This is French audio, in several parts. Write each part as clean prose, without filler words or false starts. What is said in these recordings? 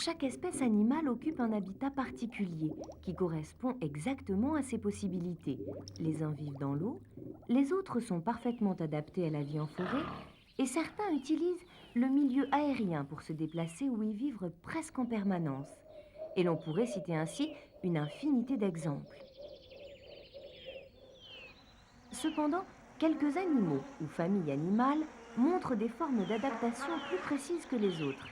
Chaque espèce animale occupe un habitat particulier qui correspond exactement à ses possibilités. Les uns vivent dans l'eau, les autres sont parfaitement adaptés à la vie en forêt et certains utilisent le milieu aérien pour se déplacer ou y vivre presque en permanence. Et l'on pourrait citer ainsi une infinité d'exemples. Cependant, quelques animaux ou familles animales montrent des formes d'adaptation plus précises que les autres.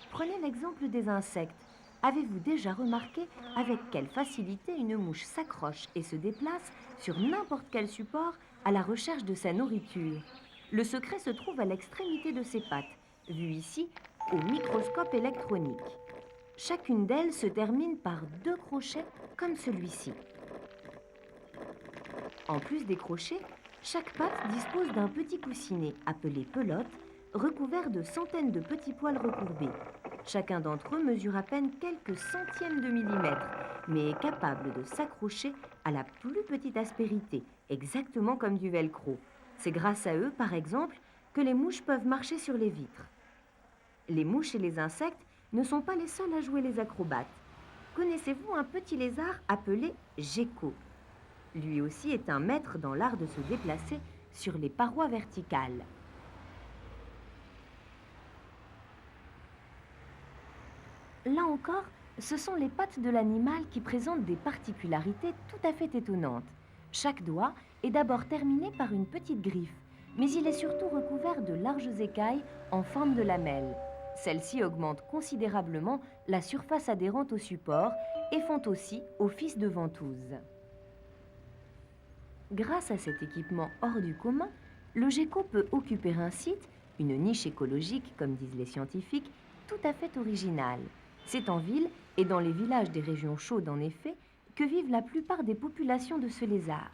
Prenez l'exemple des insectes. Avez-vous déjà remarqué avec quelle facilité une mouche s'accroche et se déplace sur n'importe quel support à la recherche de sa nourriture? Le secret se trouve à l'extrémité de ses pattes, vues ici au microscope électronique. Chacune d'elles se termine par 2 crochets comme celui-ci. En plus des crochets, chaque patte dispose d'un petit coussinet appelé pelote, recouvert de centaines de petits poils recourbés. Chacun d'entre eux mesure à peine quelques centièmes de millimètre, mais est capable de s'accrocher à la plus petite aspérité, exactement comme du velcro. C'est grâce à eux, par exemple, que les mouches peuvent marcher sur les vitres. Les mouches et les insectes ne sont pas les seuls à jouer les acrobates. Connaissez-vous un petit lézard appelé gecko? Lui aussi est un maître dans l'art de se déplacer sur les parois verticales. Là encore, ce sont les pattes de l'animal qui présentent des particularités tout à fait étonnantes. Chaque doigt est d'abord terminé par une petite griffe, mais il est surtout recouvert de larges écailles en forme de lamelles. Celles-ci augmentent considérablement la surface adhérente au support et font aussi office de ventouse. Grâce à cet équipement hors du commun, le gecko peut occuper un site, une niche écologique, comme disent les scientifiques, tout à fait originale. C'est en ville et dans les villages des régions chaudes, en effet, que vivent la plupart des populations de ce lézard.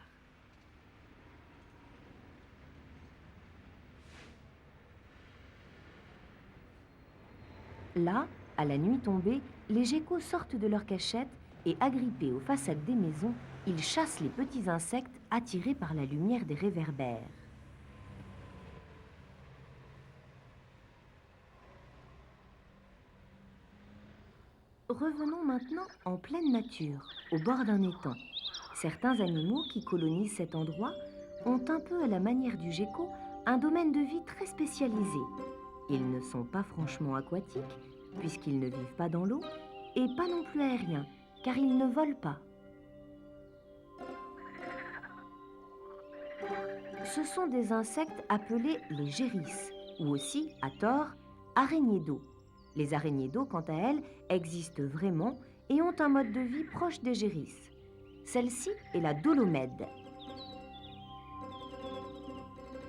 Là, à la nuit tombée, les geckos sortent de leur cachette et, agrippés aux façades des maisons, ils chassent les petits insectes attirés par la lumière des réverbères. Revenons maintenant en pleine nature, au bord d'un étang. Certains animaux qui colonisent cet endroit ont un peu à la manière du gecko un domaine de vie très spécialisé. Ils ne sont pas franchement aquatiques, puisqu'ils ne vivent pas dans l'eau, et pas non plus aériens, car ils ne volent pas. Ce sont des insectes appelés les gérisses, ou aussi, à tort, araignées d'eau. Les araignées d'eau, quant à elles, existent vraiment et ont un mode de vie proche des gérisses. Celle-ci est la dolomède.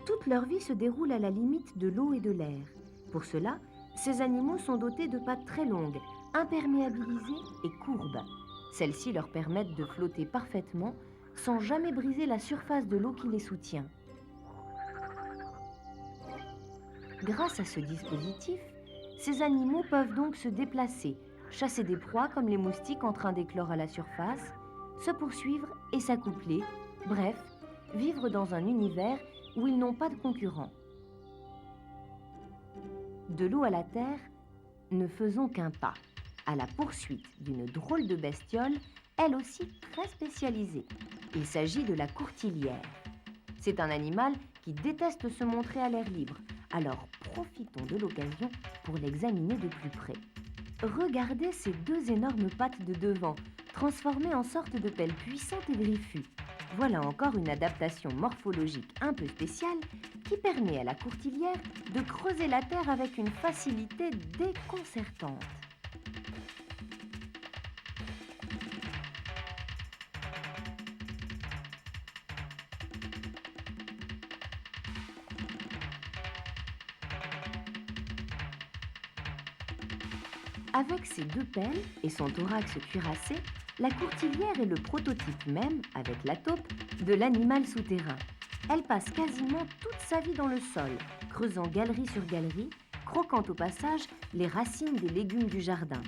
Toute leur vie se déroule à la limite de l'eau et de l'air. Pour cela, ces animaux sont dotés de pattes très longues, imperméabilisées et courbes. Celles-ci leur permettent de flotter parfaitement sans jamais briser la surface de l'eau qui les soutient. Grâce à ce dispositif, ces animaux peuvent donc se déplacer, chasser des proies comme les moustiques en train d'éclore à la surface, se poursuivre et s'accoupler, bref, vivre dans un univers où ils n'ont pas de concurrents. De l'eau à la terre, ne faisons qu'un pas, à la poursuite d'une drôle de bestiole, elle aussi très spécialisée. Il s'agit de la courtilière. C'est un animal qui déteste se montrer à l'air libre, alors profitons de l'occasion pour l'examiner de plus près. Regardez ces 2 énormes pattes de devant, transformées en sorte de pelle puissante et griffue. Voilà encore une adaptation morphologique un peu spéciale qui permet à la courtilière de creuser la terre avec une facilité déconcertante. Avec ses 2 pelles et son thorax cuirassé, la courtilière est le prototype même, avec la taupe, de l'animal souterrain. Elle passe quasiment toute sa vie dans le sol, creusant galerie sur galerie, croquant au passage les racines des légumes du jardin.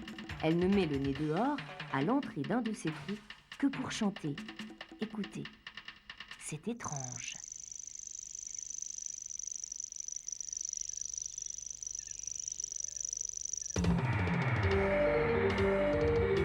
Elle ne met le nez dehors, à l'entrée d'un de ses trous, que pour chanter. Écoutez, c'est étrange.